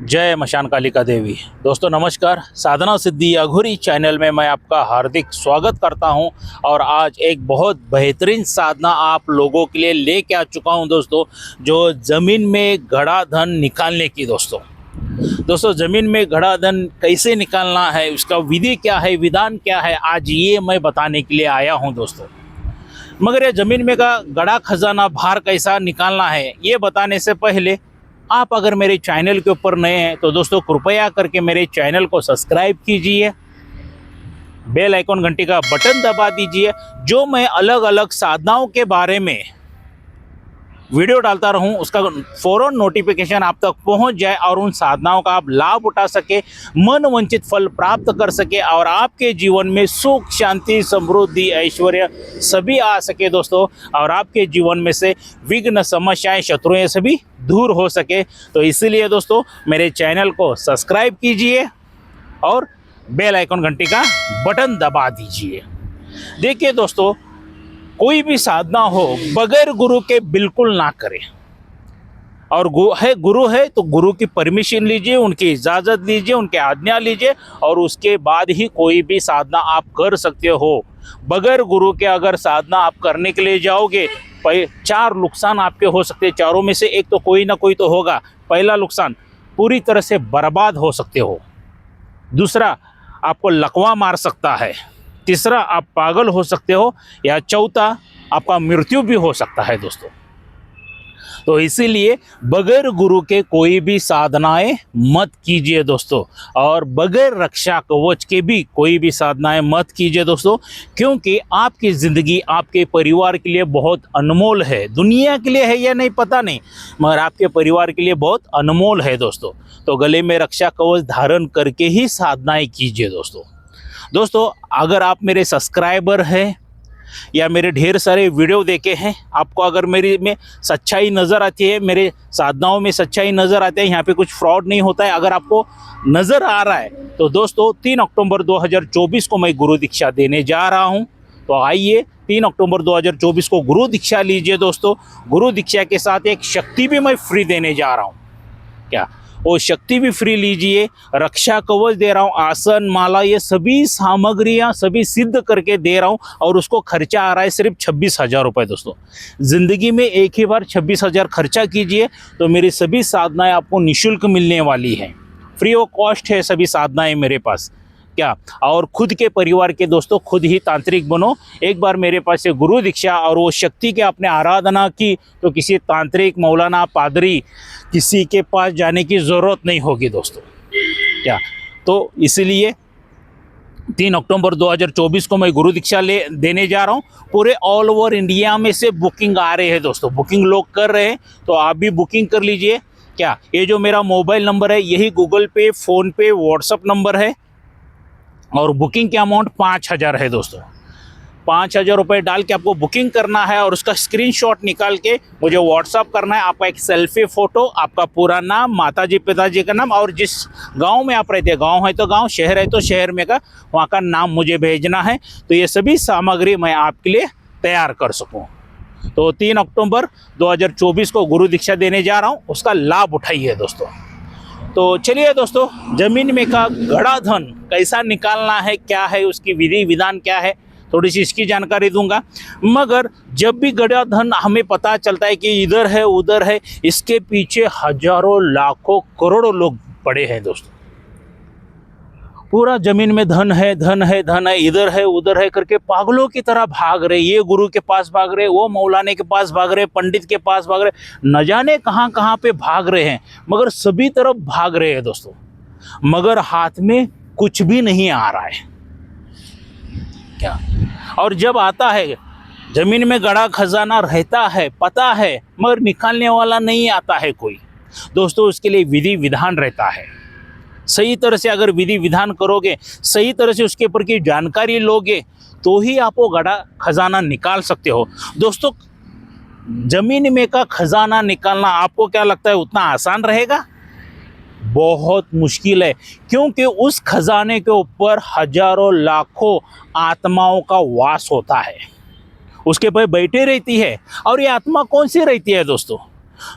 जय मशान कालिका देवी। दोस्तों नमस्कार। साधना सिद्धि अघोरी चैनल में मैं आपका हार्दिक स्वागत करता हूं और आज एक बहुत बेहतरीन साधना आप लोगों के लिए लेके आ चुका हूं दोस्तों, जो ज़मीन में गड़ा धन निकालने की। दोस्तों ज़मीन में गड़ा धन कैसे निकालना है, उसका विधि क्या है, विधान क्या है, आज ये मैं बताने के लिए आया हूँ दोस्तों। मगर ये ज़मीन में का गड़ा खजाना बाहर कैसा निकालना है, ये बताने से पहले आप अगर मेरे चैनल के ऊपर नए हैं तो दोस्तों कृपया करके मेरे चैनल को सब्सक्राइब कीजिए, बेल आइकॉन घंटी का बटन दबा दीजिए। जो मैं अलग अलग साधनाओं के बारे में वीडियो डालता रहूं, उसका फ़ौरन नोटिफिकेशन आप तक पहुंच जाए और उन साधनाओं का आप लाभ उठा सके, मन वंचित फल प्राप्त कर सके और आपके जीवन में सुख, शांति, समृद्धि, ऐश्वर्य सभी आ सके दोस्तों, और आपके जीवन में से विघ्न, समस्याएं, शत्रुएं सभी दूर हो सके। तो इसीलिए दोस्तों मेरे चैनल को सब्सक्राइब कीजिए और बेल आइकॉन घंटी का बटन दबा दीजिए। देखिए दोस्तों, कोई भी साधना हो बगैर गुरु के बिल्कुल ना करें। और गुरु है तो गुरु की परमिशन लीजिए, उनकी इजाज़त लीजिए, उनके आज्ञा लीजिए और उसके बाद ही कोई भी साधना आप कर सकते हो। बगैर गुरु के अगर साधना आप करने के लिए जाओगे, चार नुकसान आपके हो सकते हैं। चारों में से एक तो कोई ना कोई तो होगा। पहला नुकसान, पूरी तरह से बर्बाद हो सकते हो। दूसरा, आपको लकवा मार सकता है। तीसरा, आप पागल हो सकते हो। या चौथा, आपका मृत्यु भी हो सकता है दोस्तों। तो इसीलिए बगैर गुरु के कोई भी साधनाएं मत कीजिए दोस्तों, और बगैर रक्षा कवच के भी कोई भी साधनाएं मत कीजिए दोस्तों, क्योंकि आपकी ज़िंदगी आपके परिवार के लिए बहुत अनमोल है। दुनिया के लिए है या नहीं पता नहीं, मगर आपके परिवार के लिए बहुत अनमोल है दोस्तों। तो गले में रक्षा कवच धारण करके ही साधनाएं कीजिए दोस्तों। अगर आप मेरे सब्सक्राइबर हैं या मेरे ढेर सारे वीडियो देखे हैं, आपको अगर मेरी में सच्चाई नज़र आती है, मेरे साधनाओं में सच्चाई नज़र आती है, यहाँ पे कुछ फ्रॉड नहीं होता है, अगर आपको नज़र आ रहा है तो दोस्तों 3 अक्टूबर 2024 को मैं गुरु दीक्षा देने जा रहा हूँ। तो आइए 3 अक्टूबर 2024 को गुरु दीक्षा लीजिए दोस्तों। गुरु दीक्षा के साथ एक शक्ति भी मैं फ्री देने जा रहा हूँ। क्या वो शक्ति भी फ्री लीजिए, रक्षा कवच दे रहा हूँ, आसन, माला, ये सभी सामग्रियाँ सभी सिद्ध करके दे रहा हूँ और उसको खर्चा आ रहा है सिर्फ 26,000 रुपये दोस्तों। ज़िंदगी में एक ही बार 26,000 खर्चा कीजिए तो मेरी सभी साधनाएं आपको निःशुल्क मिलने वाली हैं। फ्री ऑफ कॉस्ट है सभी साधनाएं मेरे पास। क्या और खुद के परिवार के दोस्तों खुद ही तांत्रिक बनो। एक बार मेरे पास से गुरु दीक्षा और वो शक्ति के आपने आराधना की तो किसी तांत्रिक, मौलाना, पादरी, किसी के पास जाने की ज़रूरत नहीं होगी दोस्तों। क्या तो इसलिए 3 अक्टूबर 2024 को मैं गुरु दीक्षा देने जा रहा हूँ। पूरे ऑल ओवर इंडिया में से बुकिंग आ रहे हैं दोस्तों, बुकिंग लोग कर रहे हैं, तो आप भी बुकिंग कर लीजिए। क्या ये जो मेरा मोबाइल नंबर है यही गूगल पे, फ़ोन पे, व्हाट्सअप नंबर है और बुकिंग की अमाउंट 5,000 है दोस्तों। 5,000 रुपये डाल के आपको बुकिंग करना है और उसका स्क्रीनशॉट निकाल के मुझे व्हाट्सअप करना है। आपका एक सेल्फी फ़ोटो, आपका पूरा नाम, माताजी पिताजी का नाम और जिस गांव में आप रहते हैं, गांव है तो गांव, शहर है तो शहर में का वहाँ का नाम मुझे भेजना है। तो ये सभी सामग्री मैं आपके लिए तैयार कर सकूँ। तो 3 अक्टूबर 2024 को गुरु दीक्षा देने जा रहा हूँ, उसका लाभ उठाइए दोस्तों। तो चलिए दोस्तों, ज़मीन में का गड़ा धन कैसा निकालना है, क्या है उसकी विधि विधान क्या है, थोड़ी सी इसकी जानकारी दूंगा। मगर जब भी गड़ा धन हमें पता चलता है कि इधर है उधर है, इसके पीछे हजारों लाखों करोड़ों लोग पड़े हैं दोस्तों। पूरा ज़मीन में धन है धन है धन है, इधर है उधर है करके पागलों की तरह भाग रहे। ये गुरु के पास भाग रहे, वो मौलाने के पास भाग रहे, पंडित के पास भाग रहे, न जाने कहाँ कहाँ पे भाग रहे हैं, मगर सभी तरफ भाग रहे हैं दोस्तों। मगर हाथ में कुछ भी नहीं आ रहा है। क्या और जब आता है ज़मीन में गड़ा खजाना रहता है, पता है, मगर निकालने वाला नहीं आता है कोई दोस्तों। उसके लिए विधि विधान रहता है। सही तरह से अगर विधि विधान करोगे, सही तरह से उसके ऊपर की जानकारी लोगे तो ही आप वो गड़ा खजाना निकाल सकते हो दोस्तों। ज़मीन में का खजाना निकालना आपको क्या लगता है उतना आसान रहेगा? बहुत मुश्किल है, क्योंकि उस खजाने के ऊपर हजारों लाखों आत्माओं का वास होता है, उसके पर बैठे रहती है। और ये आत्मा कौन सी रहती है दोस्तों?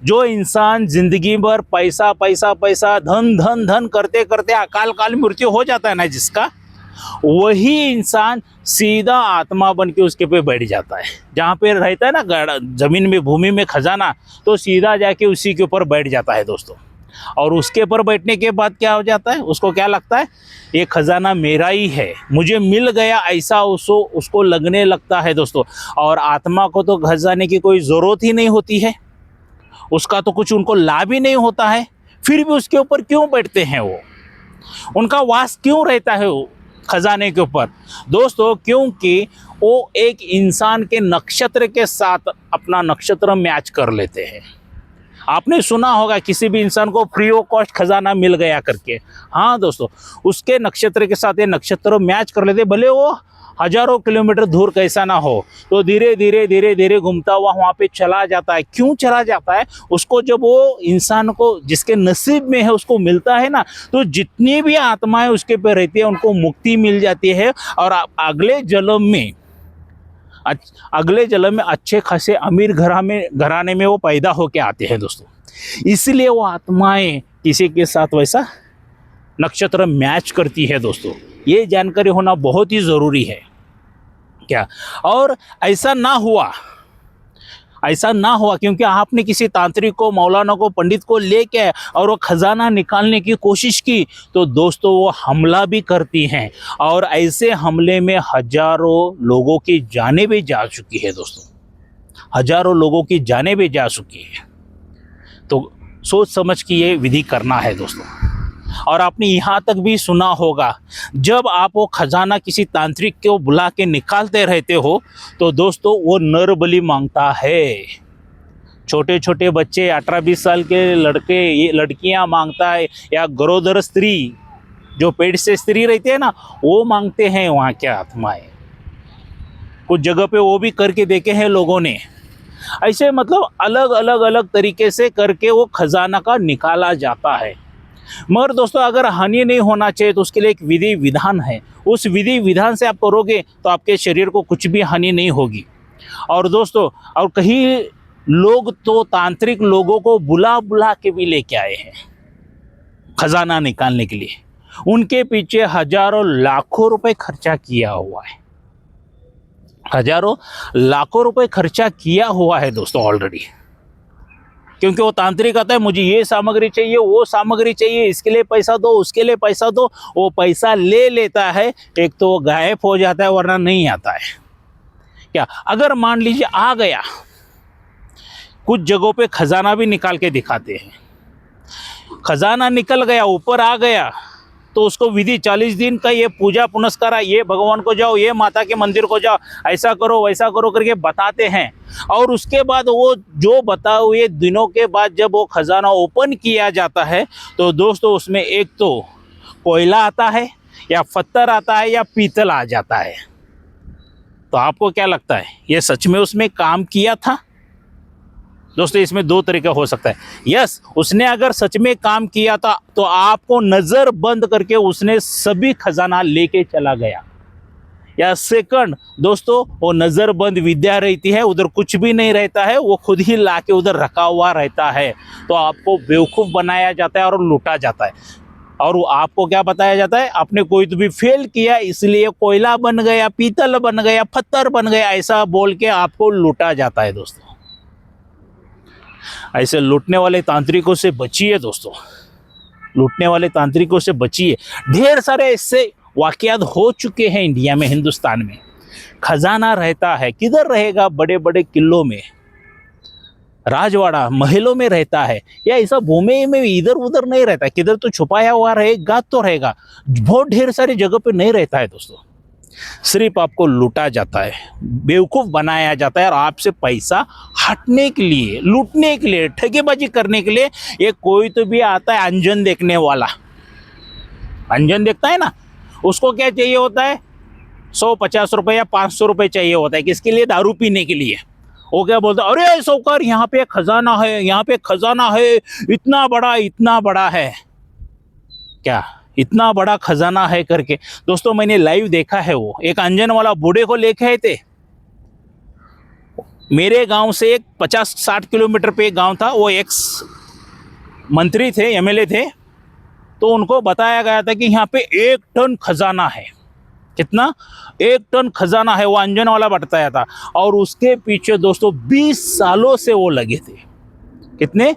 जो इंसान जिंदगी भर पैसा पैसा पैसा धन धन धन करते करते अकाल काल मृत्यु हो जाता है ना जिसका, वही इंसान सीधा आत्मा बन के उसके पे बैठ जाता है। जहाँ पे रहता है ना जमीन में भूमि में खजाना, तो सीधा जाके उसी के ऊपर बैठ जाता है दोस्तों। और उसके ऊपर बैठने के बाद क्या हो जाता है, उसको क्या लगता है, ये खजाना मेरा ही है, मुझे मिल गया, ऐसा उसको लगने लगता है दोस्तों। और आत्मा को तो खजाने की कोई ज़रूरत ही नहीं होती है, उसका तो कुछ उनको लाभ ही नहीं होता है, फिर भी उसके ऊपर क्यों बैठते हैं वो, उनका वास क्यों रहता है वो खजाने के ऊपर दोस्तों? क्योंकि वो एक इंसान के नक्षत्र के साथ अपना नक्षत्र मैच कर लेते हैं। आपने सुना होगा किसी भी इंसान को फ्री ऑफ कॉस्ट खजाना मिल गया करके। हाँ दोस्तों, उसके नक्षत्र के साथ ये नक्षत्र मैच कर लेते, भले वो हजारों किलोमीटर दूर कैसा ना हो, तो धीरे धीरे धीरे धीरे घूमता हुआ वहाँ पे चला जाता है। क्यों चला जाता है? उसको जब वो इंसान को जिसके नसीब में है उसको मिलता है ना, तो जितनी भी आत्माएं उसके पे रहती है उनको मुक्ति मिल जाती है, और अगले जन्म में अच्छे खासे अमीर घराने में वो पैदा होके आते हैं दोस्तों। इसलिए वो आत्माएं किसी के साथ वैसा नक्षत्र मैच करती है दोस्तों। ये जानकारी होना बहुत ही ज़रूरी है क्या। और ऐसा ना हुआ क्योंकि आपने किसी तांत्रिक को, मौलाना को, पंडित को लेके आए और वो खजाना निकालने की कोशिश की, तो दोस्तों वो हमला भी करती हैं, और ऐसे हमले में हजारों लोगों की जानें भी जा चुकी है दोस्तों, हजारों लोगों की जानें भी जा चुकी है। तो सोच समझ के ये विधि करना है दोस्तों। और आपने यहाँ तक भी सुना होगा, जब आप वो खजाना किसी तांत्रिक को बुला के निकालते रहते हो, तो दोस्तों वो नर बलि मांगता है। छोटे छोटे बच्चे, 18-20 साल के लड़के लड़कियाँ मांगता है, या गरोदर स्त्री जो पेट से स्त्री रहती है ना, वो मांगते हैं वहाँ के आत्माएं। कुछ जगह पे वो भी करके देखे हैं लोगों ने। ऐसे मतलब अलग तरीके से करके वो खजाना का निकाला जाता है। मगर दोस्तों अगर हानि नहीं होना चाहिए तो उसके लिए एक विधि विधान है। उस विधि विधान से आप करोगे तो आपके शरीर को कुछ भी हानि नहीं होगी। और दोस्तों, और कहीं लोग तो तांत्रिक लोगों को बुला के भी लेके आए हैं खजाना निकालने के लिए। उनके पीछे हजारों लाखों रुपए खर्चा किया हुआ है, हजारों लाखों रुपए खर्चा किया हुआ है दोस्तों ऑलरेडी। क्योंकि वो तांत्रिक आता है, मुझे ये सामग्री चाहिए, वो सामग्री चाहिए, इसके लिए पैसा दो, उसके लिए पैसा दो। वो पैसा ले लेता है, एक तो वो गायब हो जाता है, वरना नहीं आता है। क्या अगर मान लीजिए आ गया, कुछ जगहों पे खजाना भी निकाल के दिखाते हैं, खजाना निकल गया, ऊपर आ गया, तो उसको विधि 40 दिन का ये पूजा पुनस्कार, ये भगवान को जाओ, ये माता के मंदिर को जाओ, ऐसा करो वैसा करो करके बताते हैं। और उसके बाद वो जो बताए हुए दिनों के बाद जब वो खजाना ओपन किया जाता है, तो दोस्तों उसमें एक तो कोयला आता है, या पत्थर आता है, या पीतल आ जाता है। तो आपको क्या लगता है, ये सच में उसमें काम किया था? दोस्तों इसमें दो तरीका हो सकता है। यस, उसने अगर सच में काम किया था तो आपको नजर बंद करके उसने सभी खजाना लेके चला गया। या सेकंड दोस्तों, वो नजर बंद विद्या रहती है, उधर कुछ भी नहीं रहता है, वो खुद ही लाके उधर रखा हुआ रहता है। तो आपको बेवकूफ बनाया जाता है और लूटा जाता है। और आपको क्या बताया जाता है, आपने कोई तो भी फेल किया इसलिए कोयला बन गया, पीतल बन गया, पत्थर बन गया, ऐसा बोल के आपको लूटा जाता है दोस्तों। ऐसे लूटने वाले तांत्रिकों से बचिए दोस्तों, लूटने वाले तांत्रिकों से बचिए। ढेर सारे ऐसे वाकयात हो चुके हैं इंडिया में, हिंदुस्तान में। खजाना रहता है, किधर रहेगा? बड़े बड़े किलों में, राजवाड़ा महलों में रहता है, या ऐसा भूमि में इधर उधर नहीं रहता। किधर तो छुपाया हुआ रहेगा तो रहेगा, बहुत ढेर सारी जगह पे नहीं रहता है दोस्तों। सिर्फ आपको लूटा जाता है, बेवकूफ़ बनाया जाता है, और आपसे पैसा हटने के लिए, लूटने के लिए, ठगेबाजी करने के लिए ये कोई तो भी आता है अंजन देखने वाला। अंजन देखता है ना, उसको क्या चाहिए होता है, 150 रुपये या 500 रुपये चाहिए होता है। किसके लिए? दारू पीने के लिए। वो क्या बोलता है, अरे सौकर यहाँ पे खजाना है, यहाँ पे खजाना है, इतना बड़ा है। क्या इतना बड़ा खजाना है करके? दोस्तों मैंने लाइव देखा है, वो एक अंजन वाला बूढ़े को लेके आए थे, मेरे गांव से एक 50-60 किलोमीटर पे एक गांव था, वो एक्स मंत्री थे, एमएलए थे, तो उनको बताया गया था कि यहाँ पे 1 टन खजाना है। कितना? 1 टन खजाना है, वो अंजन वाला बताया था। और उसके पीछे दोस्तों 20 सालों से वो लगे थे। कितने?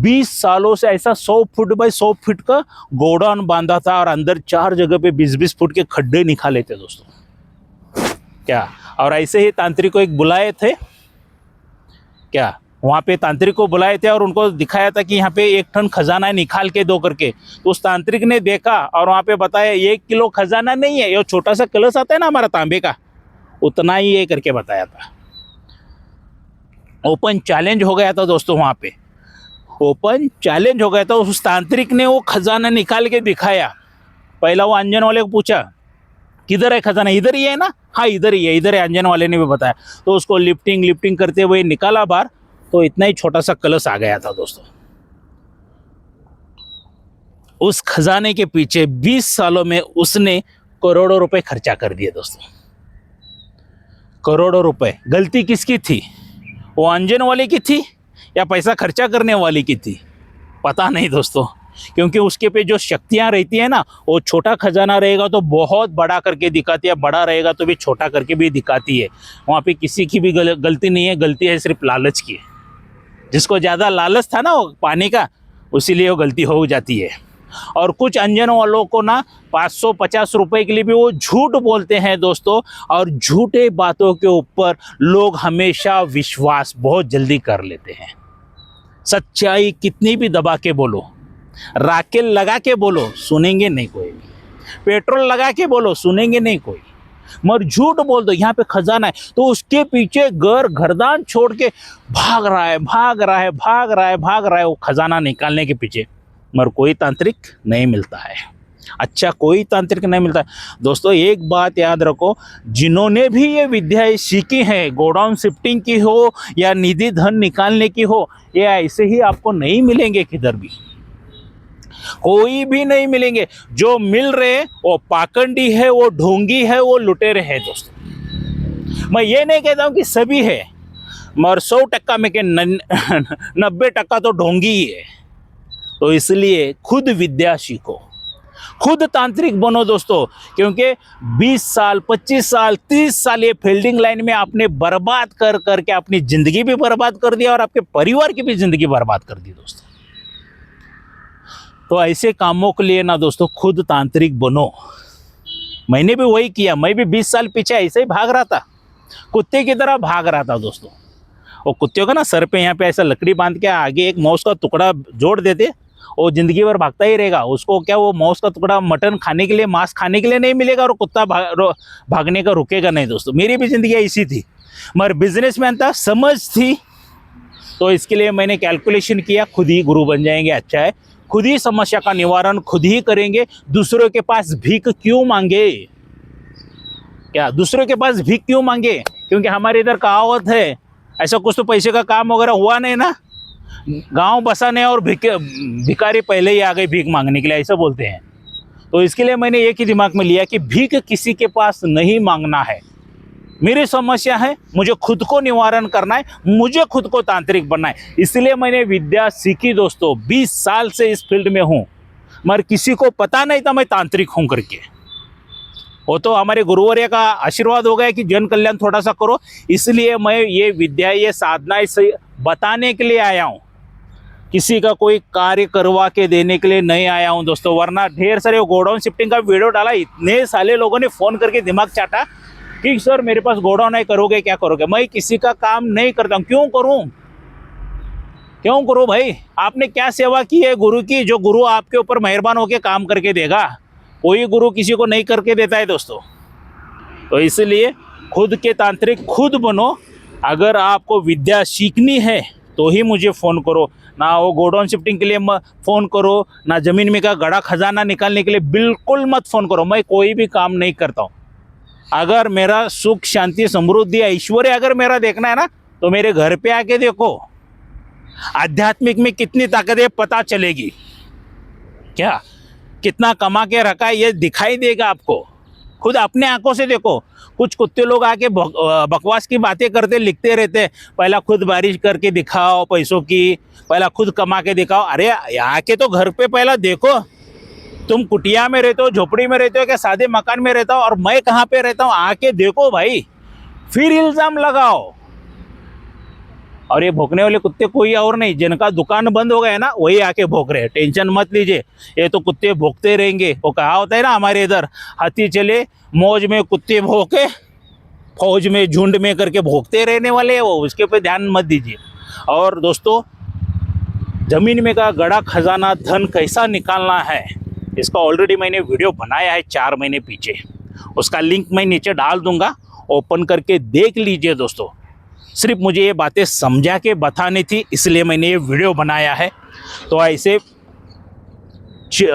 20 सालों से ऐसा 100 फुट बाय 100 फुट का गोडाउन बांधा था और अंदर 4 जगह पे 20-20 फुट के खड्डे निकाले थे दोस्तों। क्या? और ऐसे ही तांत्रिक को एक बुलाए थे, क्या वहाँ पे तांत्रिक को बुलाए थे और उनको दिखाया था कि यहाँ पे 1 टन खजाना है, निकाल के दो करके। तो उस तांत्रिक ने देखा और वहाँ पे बताया 1 किलो खजाना नहीं है, ये छोटा सा कलश आता है ना हमारा तांबे का, उतना ही है करके बताया था। ओपन चैलेंज हो गया था दोस्तों, वहाँ पे ओपन चैलेंज हो गया था। उस तांत्रिक ने वो खजाना निकाल के दिखाया। पहला वो अंजन वाले को पूछा किधर है खजाना, इधर ही है ना? हाँ इधर ही है, इधर है, अंजन वाले ने भी बताया। तो उसको लिफ्टिंग करते हुए निकाला बाहर, तो इतना ही छोटा सा कलश आ गया था दोस्तों। उस खजाने के पीछे 20 सालों में उसने करोड़ों रुपए खर्चा कर दिए दोस्तों, करोड़ों रुपए। गलती किसकी थी? वो अंजन वाले की थी या पैसा खर्चा करने वाली की थी? पता नहीं दोस्तों, क्योंकि उसके पे जो शक्तियां रहती है ना, वो छोटा खजाना रहेगा तो बहुत बड़ा करके दिखाती है, बड़ा रहेगा तो भी छोटा करके भी दिखाती है। वहाँ पे किसी की भी गलती नहीं है, गलती है सिर्फ लालच की। जिसको ज़्यादा लालच था ना वो पानी का, उसीलिए वो गलती हो जाती है। और कुछ अंजन वालों को ना 550 रुपए के लिए भी वो झूठ बोलते हैं दोस्तों, और झूठे बातों के ऊपर लोग हमेशा विश्वास बहुत जल्दी कर लेते हैं। सच्चाई कितनी भी दबा के बोलो, राकेल लगा के बोलो, सुनेंगे नहीं कोई भी। पेट्रोल लगा के बोलो, सुनेंगे नहीं कोई। मगर झूठ बोल दो यहाँ पे खजाना है, तो उसके पीछे घरदान छोड़ के भाग रहा है वो खजाना निकालने के पीछे। मगर कोई तांत्रिक नहीं मिलता है, अच्छा कोई तांत्रिक नहीं मिलता है। दोस्तों एक बात याद रखो, जिन्होंने भी ये विद्याएं सीखी हैं, गोडाउन शिफ्टिंग की हो या निधि धन निकालने की हो, ये ऐसे ही आपको नहीं मिलेंगे, किधर भी कोई भी नहीं मिलेंगे। जो मिल रहे वो पाखंडी है, वो ढोंगी है, वो लुटेरे हैं दोस्तों। मैं ये नहीं कहता हूँ कि सभी है, मगर 100% में के 90% तो ढोंगी ही है। तो इसलिए खुद विद्या सीखो, खुद तांत्रिक बनो दोस्तों, क्योंकि 20 साल 25 साल 30 साल ये फील्डिंग लाइन में आपने बर्बाद कर करके अपनी जिंदगी भी बर्बाद कर दिया और आपके परिवार की भी जिंदगी बर्बाद कर दी दोस्तों। तो ऐसे कामों के लिए ना दोस्तों खुद तांत्रिक बनो। मैंने भी वही किया, मैं भी 20 साल पीछे ऐसे ही भाग रहा था, कुत्ते की तरह भाग रहा था दोस्तों। वो कुत्ते को ना सर पे यहाँ पे ऐसा लकड़ी बांध के आगे एक मांस का टुकड़ा जोड़ देते, वो जिंदगी भर भागता ही रहेगा। उसको क्या वो मांस का टुकड़ा मटन खाने के लिए, मांस खाने के लिए नहीं मिलेगा, और कुत्ता भागने का रुकेगा नहीं दोस्तों। मेरी भी जिंदगी ऐसी थी, मगर बिजनेसमैन था, समझ थी, तो इसके लिए मैंने कैलकुलेशन किया, खुद ही गुरु बन जाएंगे, अच्छा है, खुद ही समस्या का निवारण खुद ही करेंगे, दूसरों के पास भीख क्यों मांगे? क्या दूसरों के पास भीख क्यों मांगे? क्योंकि हमारे इधर कहावत है, ऐसा कुछ तो पैसे का काम वगैरह हुआ नहीं ना, गांव बसाने और भिखारी पहले ही आ गए भीख मांगने के लिए, ऐसा बोलते हैं। तो इसके लिए मैंने एक ही दिमाग में लिया कि भीख किसी के पास नहीं मांगना है। मेरी समस्या है, मुझे खुद को निवारण करना है, मुझे खुद को तांत्रिक बनना है, इसलिए मैंने विद्या सीखी दोस्तों। 20 साल से इस फील्ड में हूँ, मगर किसी को पता नहीं था मैं तांत्रिक हूँ करके। वो तो हमारे गुरुवर्य का आशीर्वाद हो गया कि जन कल्याण थोड़ा सा करो, इसलिए मैं ये विद्या, ये साधना से बताने के लिए आया हूँ, किसी का कोई कार्य करवा के देने के लिए नहीं आया हूँ दोस्तों। वरना ढेर सारे गोडाउन शिफ्टिंग का वीडियो डाला, इतने सारे लोगों ने फ़ोन करके दिमाग चाटा कि सर मेरे पास गोडाउन है, करोगे क्या करोगे? मैं किसी का काम नहीं करता हूँ, क्यों करूँ भाई? आपने क्या सेवा की है गुरु की, जो गुरु आपके ऊपर मेहरबान होकर काम करके देगा? कोई गुरु किसी को नहीं करके देता है दोस्तों। तो इसलिए खुद के तांत्रिक खुद बनो। अगर आपको विद्या सीखनी है तो ही मुझे फ़ोन करो, ना वो गोडाउन शिफ्टिंग के लिए फ़ोन करो, ना ज़मीन में का गड़ा खजाना निकालने के लिए बिल्कुल मत फ़ोन करो। मैं कोई भी काम नहीं करता हूँ। अगर मेरा सुख शांति समृद्धि ऐश्वर्य अगर मेरा देखना है ना, तो मेरे घर पे आके देखो, आध्यात्मिक में कितनी ताकत है पता चलेगी। क्या कितना कमा के रखा है ये दिखाई देगा आपको। खुद अपने आंखों से देखो। कुछ कुत्ते लोग आके बकवास की बातें करते लिखते रहते, पहला खुद बारिश करके दिखाओ पैसों की, पहला खुद कमा के दिखाओ। अरे आके तो घर पे पहला देखो, तुम कुटिया में रहते हो, झोपड़ी में रहते हो, क्या सादे मकान में रहता हो, और मैं कहाँ पे रहता हूँ, आके देखो भाई, फिर इल्जाम लगाओ। और ये भौंकने वाले कुत्ते कोई और नहीं, जिनका दुकान बंद हो गया है ना, वही आके भौंक रहे हैं। टेंशन मत लीजिए, ये तो कुत्ते भौंकते रहेंगे। वो कहा होता है ना हमारे इधर, हाथी चले मौज में कुत्ते भौंके, फौज में झुंड में करके भौंकते रहने वाले हैं वो, उसके पे ध्यान मत दीजिए। और दोस्तों, जमीन में का गड़ा खजाना धन कैसा निकालना है, इसका ऑलरेडी मैंने वीडियो बनाया है 4 महीने पीछे, उसका लिंक मैं नीचे डाल दूंगा, ओपन करके देख लीजिए दोस्तों। सिर्फ मुझे ये बातें समझा के बतानी थी, इसलिए मैंने ये वीडियो बनाया है। तो ऐसे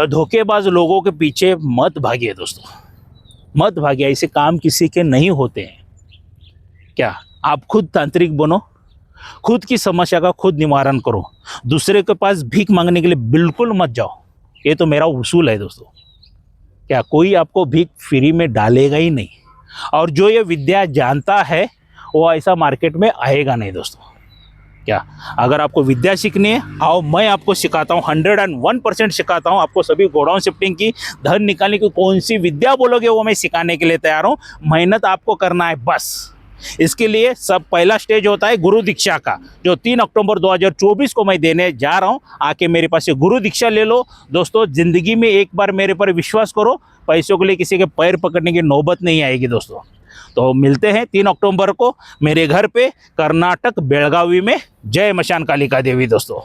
धोखेबाज लोगों के पीछे मत भागिए दोस्तों, मत भागिए, ऐसे काम किसी के नहीं होते हैं। क्या आप खुद तांत्रिक बनो, खुद की समस्या का खुद निवारण करो, दूसरे के पास भीख मांगने के लिए बिल्कुल मत जाओ। ये तो मेरा उसूल है दोस्तों। क्या कोई आपको भीख फ्री में डालेगा ही नहीं, और जो ये विद्या जानता है वो ऐसा मार्केट में आएगा नहीं दोस्तों। क्या अगर आपको विद्या सीखनी है, आओ मैं आपको सिखाता हूँ, 101% सिखाता हूँ आपको सभी गोडाउन शिफ्टिंग की, धन निकालने की कौन सी विद्या बोलोगे वो मैं सिखाने के लिए तैयार हूँ। मेहनत आपको करना है बस। इसके लिए सब पहला स्टेज होता है गुरु दीक्षा का, जो 3 अक्टूबर 2024 को मैं देने जा रहा हूँ। आके मेरे पास से गुरु दीक्षा ले लो दोस्तों। ज़िंदगी में एक बार मेरे पर विश्वास करो, पैसों के लिए किसी के पैर पकड़ने की नौबत नहीं आएगी दोस्तों। तो मिलते हैं 3 अक्टूबर को मेरे घर पे, कर्नाटक बेलगावी में। जय मशान कालिका देवी दोस्तों।